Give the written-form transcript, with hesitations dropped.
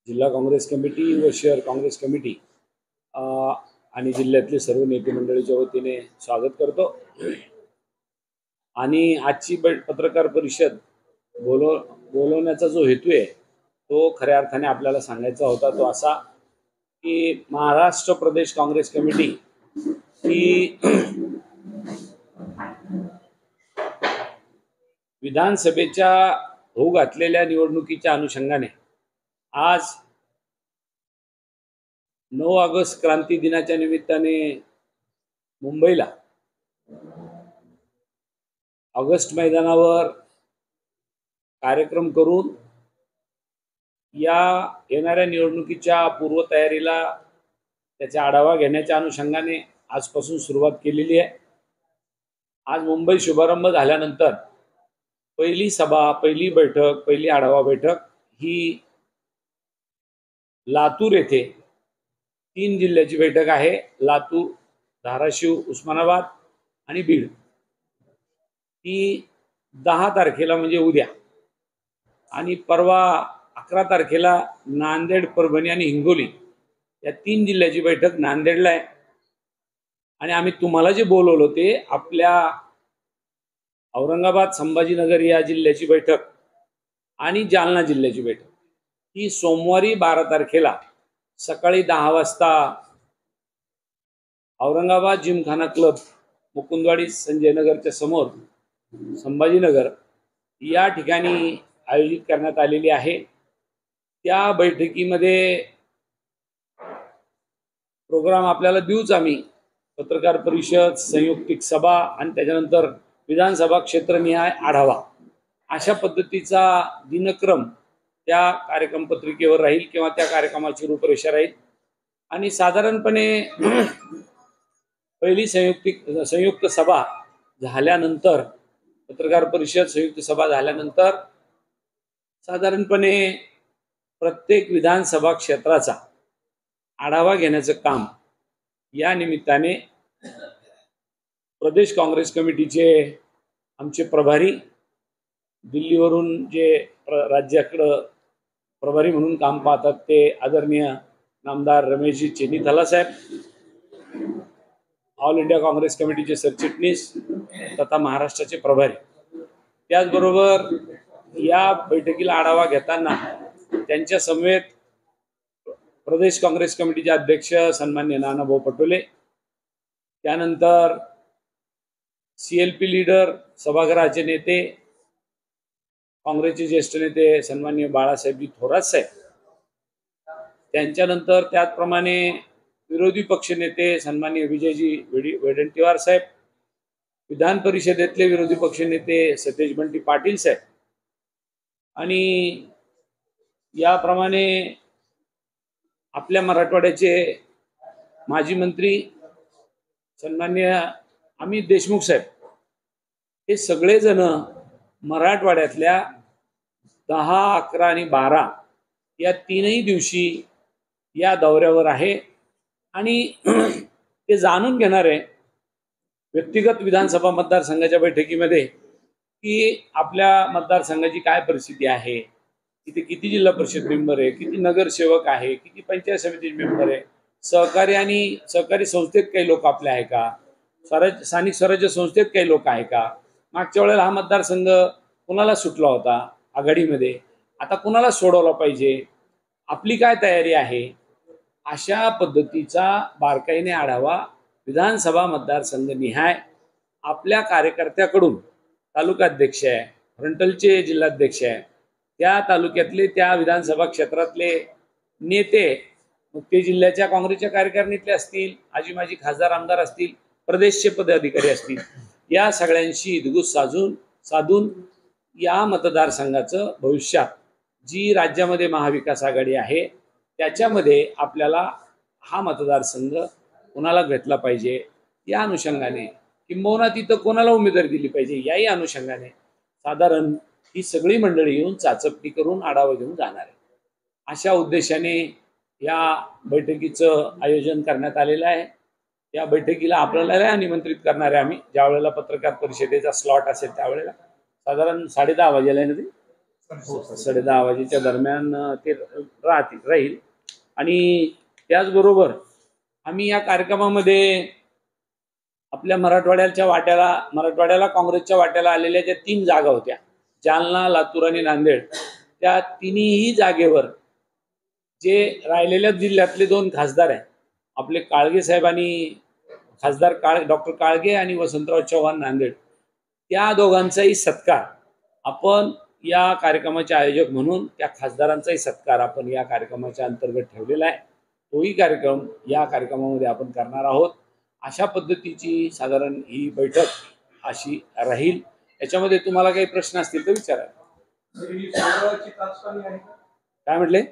जिल्हा काँग्रेस कमिटी व शहर काँग्रेस कमिटी आणि जिल्ह्यातले सर्व नेते मंडळीच्या वतीने स्वागत करतो। आणि आजची पत्रकार परिषद बोलवण्याचा जो हेतू आहे तो खऱ्या अर्थाने आपल्याला सांगायचा होता तो असा की महाराष्ट्र प्रदेश काँग्रेस कमिटी ही विधानसभेच्या होऊ घातलेल्या निवडणुकीच्या अनुषंगाने आज 9 ऑगस्ट क्रांती दिनाच्या निमित्ताने मुंबईला ऑगस्ट मैदानावर कार्यक्रम करून या येणाऱ्या निवडणुकीच्या पूर्वतयारीला त्याचा आढावा घेण्याच्या अनुषंगाने आजपासून सुरुवात केलेली आहे। आज मुंबई शुभारंभ झाल्यानंतर पहिली सभा, पहिली बैठक, पहिली आढावा बैठक ही लातूर येथे 3 जिल्ह्याची बैठक आहे। लातूर, धाराशिव, उस्मानाबाद आणि बीड। ती 10 तारखेला म्हणजे उद्या आणि परवा 11 तारखेला नांदेड, परभणी आणि हिंगोली या 3 जिल्ह्याची बैठक नांदेडला आहे। आणि आम्ही तुम्हाला जे बोलवलं ते आपल्या औरंगाबाद, संभाजीनगर या जिल्ह्याची बैठक आणि जालना जिल्ह्याची बैठक ही सोमवारी 12 तारखेला सकाळी 10 वाजता औरंगाबाद जिमखाना क्लब, मुकुंदवाडी, संजय नगरच्या समोर संभाजीनगर या ठिकाणी आयोजित करण्यात आलेली आहे। त्या बैठकीमध्ये प्रोग्राम आपल्याला देऊच आम्ही, पत्रकार परिषद, संयुक्तिक सभा आणि त्याच्यानंतर विधानसभा क्षेत्रनिहाय आढावा अशा पद्धतीचा दिनक्रम त्या कार्यक्रम पत्रिकेवर राहील किंवा त्या कार्यक्रमाची रूपरेषा राहील। आणि साधारणपणे पहिली संयुक्त सभा झाल्यानंतर, पत्रकार परिषद संयुक्त सभा झाल्यानंतर साधारणपणे प्रत्येक विधानसभा क्षेत्राचा आढावा घेण्याचं काम या निमित्ताने प्रदेश काँग्रेस कमिटीचे आमचे प्रभारी, दिल्लीवरून जे राज्याकडे प्रभारी म्हणून काम पाहतात ते आदरणीय नामदार रमेशजी चेन्नीथाला साहेब, ऑल इंडिया काँग्रेस कमिटीचे सरचिटणीस तथा महाराष्ट्राचे प्रभारी, त्याचबरोबर या बैठकीला आढावा घेताना त्यांच्या समवेत प्रदेश काँग्रेस कमिटीचे अध्यक्ष सन्माननीय नानाभाऊ पटोले, त्यानंतर CLP लीडर, सभागृहाचे नेते, काँग्रेसचे ज्येष्ठ नेते सन्माननीय बाळासाहेबजी थोरात साहेब, त्यांच्यानंतर त्याचप्रमाणे विरोधी पक्ष नेते सन्माननीय विजयजी वडेट्टीवार साहेब, विधान परिषदेतले विरोधी पक्ष नेते सतेज बंटी पाटील साहेब आणि याप्रमाणे आपल्या मराठवाड्याचे माजी मंत्री सन्माननीय अमित देशमुख साहेब, हे सगळेजण मराठवाड्यातल्या 10, 11 आणि 12 या 3ही दिवशी या दौऱ्यावर आहे। आणि ते जाणून घेणार आहे व्यक्तिगत विधानसभा मतदारसंघाच्या बैठकीमध्ये की आपल्या मतदारसंघाची काय परिस्थिती आहे, इथे किती जिल्हा परिषद मेंबर आहे, किती नगरसेवक आहे, किती पंचायत समिती मेंबर आहे, सहकारी आणि सहकारी संस्थेत काही लोक आपले आहे का, स्थानिक स्वराज्य संस्थेत काही लोक आहे का, मागच्या वेळेला हा मतदारसंघ कुणाला सुटला होता आघाडीमध्ये, आता कुणाला सोडवला पाहिजे, आपली काय तयारी आहे, अशा पद्धतीचा बारकाईने आढावा विधानसभा मतदारसंघ निहाय आपल्या कार्यकर्त्याकडून, तालुकाध्यक्ष आहे, फ्रंटलचे जिल्हाध्यक्ष आहे, त्या तालुक्यातले त्या विधानसभा क्षेत्रातले नेते, मग ते जिल्ह्याच्या काँग्रेसच्या कार्यकारिणीतले असतील, आजी माजी खासदार आमदार असतील, प्रदेशचे पदाधिकारी असतील, या सगळ्यांशी हितगुज साधून या मतदारसंघाचं भविष्यात जी राज्यामध्ये महाविकास आघाडी आहे त्याच्यामध्ये आपल्याला हा मतदारसंघ कोणाला घेतला पाहिजे या अनुषंगाने, किंबहुना तिथं कोणाला उमेदवारी दिली पाहिजे याही अनुषंगाने साधारण ही सगळी मंडळी येऊन चाचपणी करून आढावा घेऊन जाणार आहे। अशा उद्देशाने या बैठकीचं आयोजन करण्यात आलेलं आहे। या बैठकीला आपल्याला निमंत्रित करणार आहे आम्ही, ज्या वेळेला पत्रकार परिषदेचा स्लॉट असेल त्यावेळेला साधारण 10:30 वाजेला आहे ना, 10:30 वाजेच्या दरम्यान ते राहील. आणि त्याचबरोबर आम्ही या कार्यक्रमामध्ये आपल्या मराठवाड्याला काँग्रेसच्या वाट्याला आलेल्या ज्या 3 जागा होत्या, जालना, लातूर आणि नांदेड, त्या तिन्ही जागेवर जे राहिलेल्या जिल्ह्यातले 2 खासदार आहेत, आपले काळगे साहेब आणि खासदार डॉक्टर काळगे आणि वसंतराव चव्हाण नांदेड, त्या दोघांचाही सत्कार आपण या कार्यक्रमाचे आयोजक म्हणून त्या खासदारांचाही सत्कार आपण या कार्यक्रमाच्या अंतर्गत ठेवलेला आहे. तोही कार्यक्रम या कार्यक्रमामध्ये आपण करणार आहोत. अशा पद्धतीची साधारण ही बैठक अशी राहील. याच्यामध्ये तुम्हाला काही प्रश्न असतील तर विचारा. काय म्हटले?